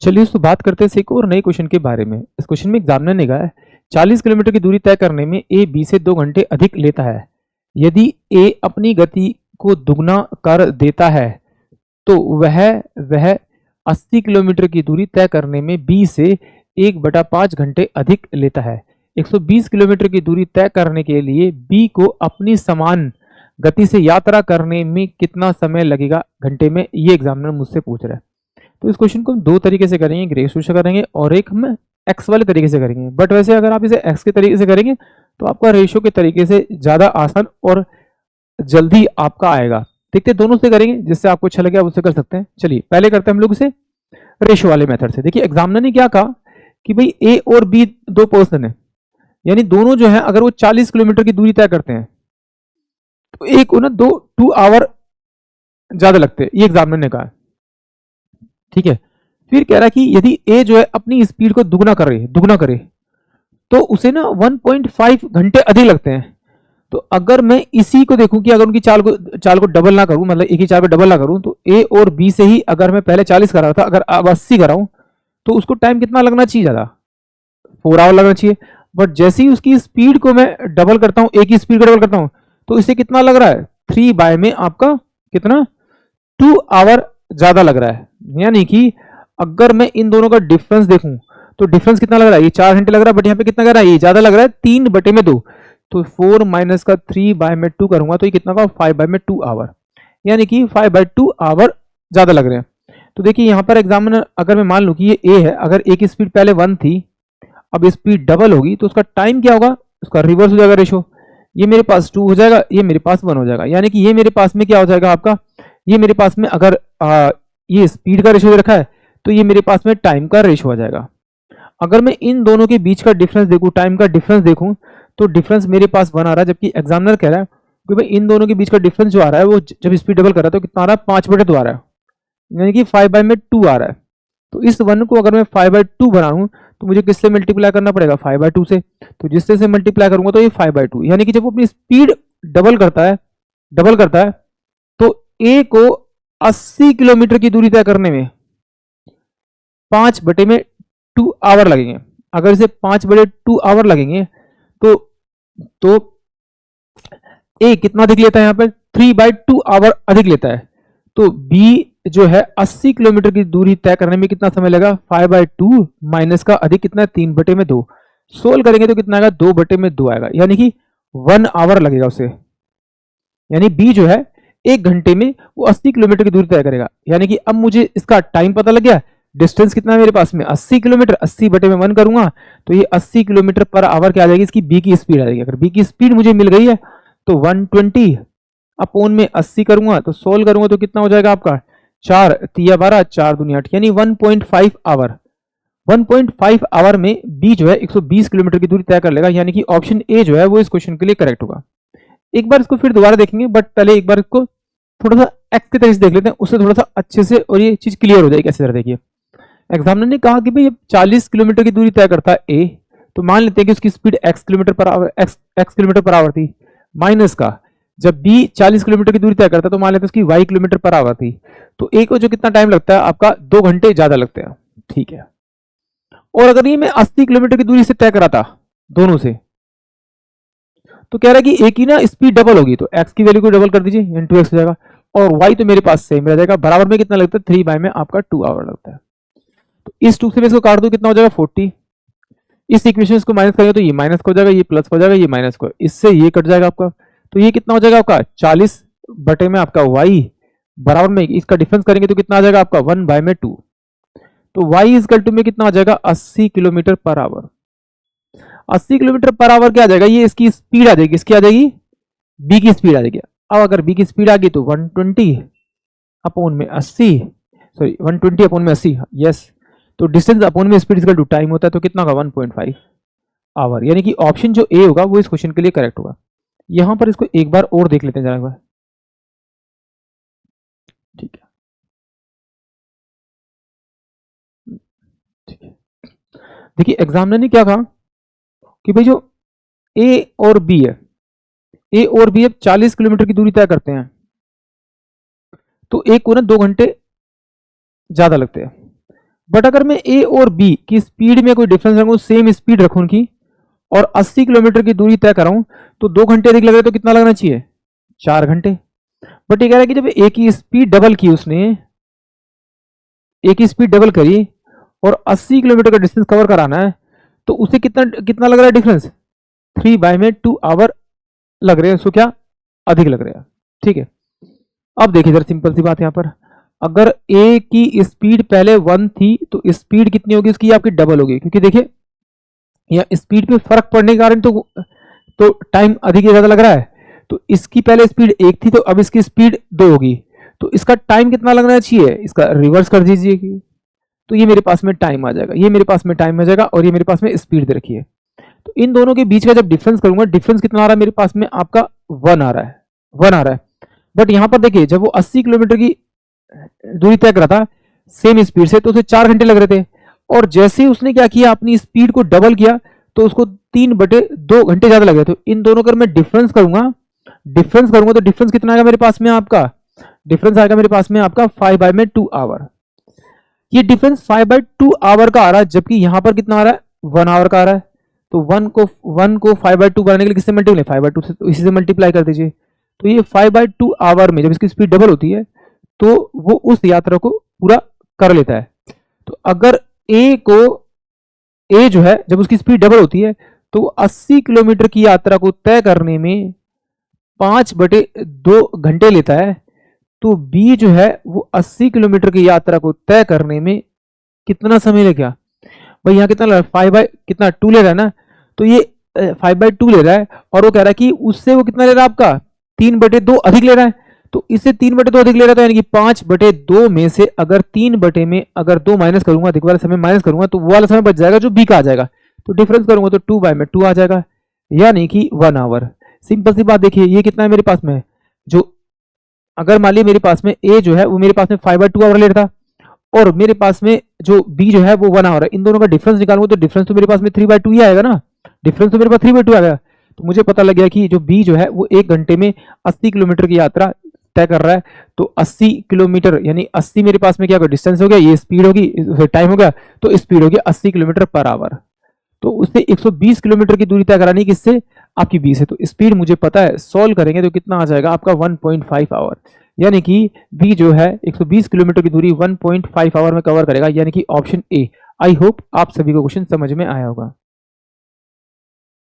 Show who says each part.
Speaker 1: चलिए तो बात करते हैं एक और नए क्वेश्चन के बारे में। इस क्वेश्चन में एग्जामिनर ने कहा है 40 किलोमीटर की दूरी तय करने में ए बी से 2 घंटे अधिक लेता है। यदि ए अपनी गति को दुगना कर देता है तो वह 80 किलोमीटर की दूरी तय करने में बी से 1/5 घंटे अधिक लेता है। 120 किलोमीटर की दूरी तय करने के लिए बी को अपनी समान गति से यात्रा करने में कितना समय लगेगा घंटे में, ये एग्जामिनर मुझसे पूछ रहा है। तो इस क्वेश्चन को हम दो तरीके से करेंगे, एक रेशो से करेंगे और एक हम एक्स वाले तरीके से करेंगे। बट वैसे अगर आप इसे एक्स के तरीके से करेंगे तो आपका रेशो के तरीके से ज़्यादा आसान और जल्दी आपका आएगा। देखते हैं दोनों से करेंगे, जिससे आपको अच्छा लगे आप उससे कर सकते हैं। चलिए पहले करते हैं हम लोग इसे रेशो वाले मेथड से। देखिए एग्जामिनर ने क्या कहा कि भाई ए और बी दो पर्सन है, यानी दोनों जो है अगर वो 40 किलोमीटर की दूरी तय करते हैं तो एक को ना 2 आवर ज्यादा लगते हैं, ये एग्जामिनर ने कहा। ठीक है, फिर कह रहा है कि यदि ए जो है अपनी स्पीड को दुगना करे तो उसे ना 1.5 घंटे अधिक लगते हैं। तो अगर मैं इसी को देखूं कि अगर उनकी चाल को डबल ना करूं, मतलब एक ही चाल को डबल ना करूं, तो ए और बी से ही अगर मैं पहले 40 कर रहा था, अगर अब 80 कराऊं तो उसको टाइम कितना लगना चाहिए? ज्यादा, 4 आवर लगना चाहिए। बट जैसे ही उसकी स्पीड को मैं डबल करता हूं, एक ही स्पीड को डबल करता हूं, तो इसे कितना लग रहा है? 3 बाय में आपका कितना 2 आवर ज्यादा लग रहा है। यानी कि अगर मैं इन दोनों का डिफरेंस देखूं तो डिफरेंस कितना लग रहा है? ये 4 घंटे लग रहा है, बट यहाँ पे कितना कर रहा है? ये ज्यादा लग रहा है, 3/2। तो 4 माइनस का 3 बाय में 2 करूंगा तो ये कितना का 5 बाय में 2 आवर, यानी कि 5/2 आवर ज्यादा लग रहे हैं। तो देखिए यहाँ पर एग्जामिनर, अगर मैं मान लूं कि ये ए है, अगर ए की स्पीड पहले 1 थी, अब स्पीड डबल होगी तो उसका टाइम क्या होगा? उसका रिवर्स हो जाएगा रेशो। ये मेरे पास 2 हो जाएगा, ये मेरे पास 1 हो जाएगा। यानी कि ये मेरे पास में क्या हो जाएगा आपका? ये मेरे पास में अगर ये स्पीड का रेशो दे रखा है तो ये मेरे पास में टाइम का रेशो आ जाएगा। अगर मैं इन दोनों के बीच का डिफरेंस देखूं, टाइम का डिफरेंस देखूं, तो डिफरेंस मेरे पास 1 आ रहा है, जबकि एग्जामिनर कह रहा है कि भाई इन दोनों के बीच का डिफरेंस जो आ रहा है वो जब स्पीड डबल कर रहा है तो कितना आ रहा है? 5/2 आ रहा है, यानी कि 5 बाय में 2 आ रहा है। तो इस 1 को अगर मैं 5/2 बनाऊं तो मुझे किससे मल्टीप्लाई करना पड़ेगा? 5/2 से। तो जिससे से मल्टीप्लाई करूंगा तो ये 5/2, यानी कि जब वो अपनी स्पीड डबल करता है तो ए को 80 किलोमीटर की दूरी तय करने में 5/2 आवर लगेंगे। अगर इसे 5/2 आवर लगेंगे तो ए कितना अधिक लेता है? यहाँ पर 3/2 आवर अधिक लेता है। तो बी जो है 80 किलोमीटर की दूरी तय करने में कितना समय लगा? 5/2 माइनस का अधिक कितना है? 3/2। सोल्व करेंगे तो कितना आएगा? 2/2 आएगा, यानी कि 1 आवर लगेगा उसे। यानी बी जो है 1 घंटे में वो 80 किलोमीटर की दूरी तय करेगा। यानी कि अब मुझे इसका टाइम पता लग गया। डिस्टेंस कितना है मेरे पास में? 80 किलोमीटर। 80/1 करूंगा तो ये 80 किलोमीटर पर आवर क्या आ जाएगी? इसकी बी की स्पीड आ जाएगी। अगर बी की स्पीड मुझे मिल गई है तो 120 अपॉन में 80 करूंगा तो सोल्व करूंगा तो कितना हो जाएगा आपका? 4 तिया 12, 4 दूनी 8, यानी 1.5 आवर। 1.5 आवर में बी जो है 120 किलोमीटर की दूरी तय कर लेगा। यानी कि ऑप्शन ए जो है वो इस क्वेश्चन के लिए करेक्ट होगा। एक बार इसको फिर दोबारा देखेंगे, बट पहले एक बार इसको थोड़ा सा एक्स के तरीके से देख लेते हैं, उससे थोड़ा सा अच्छे से और ये चीज क्लियर हो जाएगी। कैसे तरह देखिए, एग्जामिनर ने कहा कि भाई 40 किलोमीटर की दूरी तय करता है ए, तो मान लेते हैं कि उसकी speed x kilometre per hour थी, माइनस का जब b 40 किलोमीटर की दूरी तय करता है तो मान लेते हैं उसकी y किलोमीटर पर आवर थी। तो ए को जो कितना टाइम लगता है आपका? 2 घंटे ज्यादा लगते हैं। ठीक है, और अगर ये मैं 80 किलोमीटर की दूरी से तय करा था दोनों से, तो कह रहा है कि एक ही ना स्पीड डबल होगी, तो x की वैल्यू को डबल कर दीजिए, यानी 2x हो जाएगा, और y तो मेरे पास सेम रह जाएगा। बराबर में कितना लगता है? 3 बाय में आपका 2 आवर लगता है। तो इस 2 से मैं इसको काट दूं, कितना हो जाएगा? 40। इस इक्वेशन को माइनस करेंगे तो ये माइनस हो जाएगा, ये प्लस हो जाएगा, ये माइनस को, इससे ये कट जाएगा आपका। तो ये कितना हो जाएगा आपका? 40 बटे में आपका y बराबर में इसका डिफरेंस करेंगे तो कितना आ जाएगा आपका? 1 बाय में 2। तो y इजकल टू में कितना आ जाएगा? 80 kilometre per hour. 80 kilometre per hour क्या आ जाएगा? ये इसकी स्पीड आ जाएगी। इसकी आ जाएगी बी की स्पीड आ जाएगी। अब अगर बी की स्पीड आ गई तो 120 अपॉन में 80, सॉरी 120 अपॉन में 80, यस। तो डिस्टेंस अपॉन में स्पीड इक्वल टू टाइम होता है, तो कितना होगा? 1.5 आवर। यानी कि ऑप्शन जो ए होगा वो इस क्वेश्चन के लिए करेक्ट होगा। यहां पर इसको एक बार और देख लेते हैं जरा एक बार। ठीक है, ठीक है। देखिए एग्जामिनर ने क्या कहा कि भाई जो ए और बी है, ए और बी अब 40 किलोमीटर की दूरी तय करते हैं, तो एक को ना 2 घंटे ज्यादा लगते हैं। बट अगर मैं ए और बी की स्पीड में कोई डिफरेंस रखूं, सेम स्पीड रखूं उनकी, और 80 किलोमीटर की दूरी तय कराऊं, तो 2 घंटे अधिक लग रहे तो कितना लगना चाहिए? 4 घंटे। बट ये कह रहा है कि जब ए की स्पीड डबल की उसने, ए की स्पीड डबल करी और 80 किलोमीटर का डिस्टेंस कवर कराना है, तो उसे कितना कितना लग रहा है डिफरेंस? 3/2 आवर लग रहे हैं उसको, क्या अधिक लग रहे हैं। ठीक है, अब देखिए जरा सिंपल सी बात यहां पर, अगर ए की स्पीड पहले 1 थी तो स्पीड कितनी होगी इसकी? आपकी डबल होगी, क्योंकि देखिए यहाँ स्पीड पे फर्क पड़ने के कारण तो टाइम अधिक या ज्यादा लग रहा है। तो इसकी पहले स्पीड 1 थी तो अब इसकी स्पीड 2 होगी, तो इसका टाइम कितना लगना चाहिए? इसका रिवर्स कर दीजिए, तो ये मेरे पास में टाइम आ जाएगा, ये मेरे पास में टाइम आ जाएगा, और ये मेरे पास में स्पीड दे रखी है। तो इन दोनों के बीच का जब डिफरेंस करूंगा, डिफरेंस कितना आ रहा है मेरे पास में? आपका 1 आ रहा है, 1 आ रहा है। बट यहां पर देखिए जब वो 80 किलोमीटर की दूरी तय करा था सेम स्पीड से, तो उसे 4 घंटे लग रहे थे, और जैसे ही उसने क्या किया, अपनी स्पीड को डबल किया, तो उसको 3/2 घंटे ज्यादा लगे। तो इन दोनों का मैं डिफरेंस करूंगा, तो डिफरेंस कितना आएगा मेरे पास में? आपका डिफरेंस आएगा मेरे पास में आपका 5/2 आवर। ये डिफरेंस 5/2 आवर का आ रहा है, जबकि यहां पर कितना आ रहा है? 1 आवर का आ रहा है। तो 1 को 5/2 बनाने के लिए किससे मल्टीप्लाई? 5/2 से, तो इसी से मल्टीप्लाई कर दीजिए। तो ये 5/2 आवर में जब इसकी स्पीड डबल होती है तो वो उस यात्रा को पूरा कर लेता है। तो अगर ए जो है जब उसकी स्पीड डबल होती है तो 80 किलोमीटर की यात्रा को तय करने में 5/2 घंटे लेता है, तो बी जो है वो 80 किलोमीटर की यात्रा को तय करने में कितना समय लेगा? भाई यहाँ कितना ले रहा है? 5/2 ले रहा है ना, तो ये 5/2 ले रहा है, और वो कह रहा है कि उससे वो कितना ले रहा है? आपका 3/2 अधिक ले रहा है। तो इससे 3/2 अधिक ले रहा था, यानी कि 5/2 में से अगर 3 में अगर 2 माइनस करूंगा, अधिक वाला समय माइनस करूंगा, तो वो वाला समय बच जाएगा जो बी का आ जाएगा। तो डिफरेंस करूंगा तो 2/2 आ जाएगा, यानी कि 1 आवर। सिंपल सी बात, देखिए ये कितना है मेरे पास में, जो अगर मान लीजिए मेरे पास में ए जो है वो मेरे पास में 5/2 आवर ले रहा था, और मेरे पास में जो बी जो है वो 1 आवर है, इन दोनों का डिफरेंस निकालूंगा तो डिफरेंस तो मेरे पास में 3/2 ही आएगा ना, डिफरेंस तो मेरे पास 3/2 आ गया। तो मुझे पता लग गया कि जो बी जो है वो 1 घंटे में 80 किलोमीटर की यात्रा तय कर रहा है। तो 80 किलोमीटर यानी 80 मेरे पास में क्या डिस्टेंस हो गया, ये स्पीड होगी, टाइम हो गया, तो स्पीड होगी 80 किलोमीटर पर आवर। तो उससे 120 किलोमीटर की दूरी तय करानी, किससे? आपकी बी से। तो स्पीड मुझे पता है, सॉल्व करेंगे तो कितना आ जाएगा आपका? 1.5 आवर, यानी कि बी जो है 120 किलोमीटर की दूरी 1.5 आवर में कवर करेगा, यानी कि ऑप्शन ए। आई होप आप सभी को क्वेश्चन समझ में आया होगा।